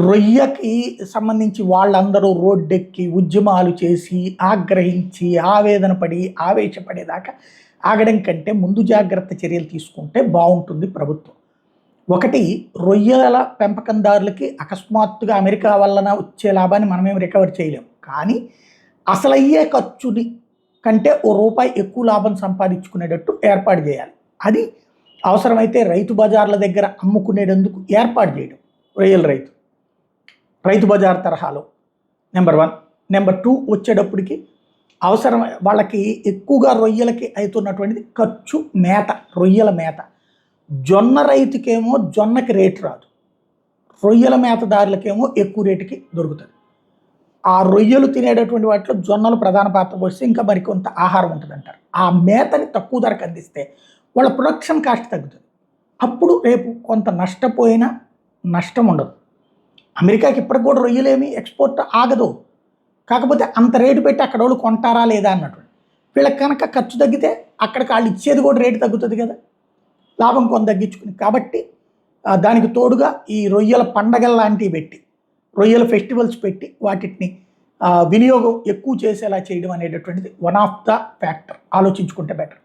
రొయ్యకి సంబంధించి వాళ్ళందరూ రోడ్డెక్కి ఉద్యమాలు చేసి ఆగ్రహించి ఆవేదన పడి ఆవేశపడేదాకా ఆగడం కంటే ముందు జాగ్రత్త చర్యలు తీసుకుంటే బాగుంటుంది ప్రభుత్వం. ఒకటి, రొయ్యల పెంపకందారులకి అకస్మాత్తుగా అమెరికా వలన వచ్చే లాభాన్ని మనమేం రికవర్ చేయలేము. కానీ అసలయ్యే ఖర్చుని కంటే ఓ రూపాయి ఎక్కువ లాభం సంపాదించుకునేటట్టు ఏర్పాటు చేయాలి. అది అవసరమైతే రైతు బజార్ల దగ్గర అమ్ముకునేటందుకు ఏర్పాటు చేయడం. రొయ్యల రైతు బజార్ తరహాలో నెంబర్ 1. నెంబర్ 2 వచ్చేటప్పటికి అవసరం వాళ్ళకి ఎక్కువగా రొయ్యలకి అవుతున్నటువంటిది ఖర్చు మేత, రొయ్యల మేత. జొన్న రైతుకేమో జొన్నకి రేటు రాదు, రొయ్యల మేతదారులకేమో ఎక్కువ రేటుకి దొరుకుతుంది. ఆ రొయ్యలు తినేటటువంటి వాటిలో జొన్నలు ప్రధాన పాత్ర పోస్తే ఇంకా మరికొంత ఆహారం ఉంటుంది అంటారు. ఆ మేతని తక్కువ ధరకు అందిస్తే వాళ్ళ ప్రొడక్షన్ కాస్ట్ తగ్గుతుంది. అప్పుడు రేపు కొంత నష్టపోయినా నష్టం ఉండదు. అమెరికాకి ఇప్పటికి కూడా రొయ్యలేమి ఎక్స్పోర్ట్ ఆగదు. కాకపోతే అంత రేటు పెట్టి అక్కడ వాళ్ళు కొంటారా లేదా అన్నటువంటి వీళ్ళకి కనుక ఖర్చు తగ్గితే అక్కడికి వాళ్ళు ఇచ్చేది కూడా రేటు తగ్గుతుంది కదా, లాభం కొంత తగ్గించుకుని. కాబట్టి దానికి తోడుగా ఈ రొయ్యల పండగల లాంటివి పెట్టి, రొయ్యల ఫెస్టివల్స్ పెట్టి వాటిని వినియోగం ఎక్కువ చేసేలా చేయడం అనేటటువంటిది వన్ ఆఫ్ ద ఫ్యాక్టర్. ఆలోచించుకుంటే బెటర్.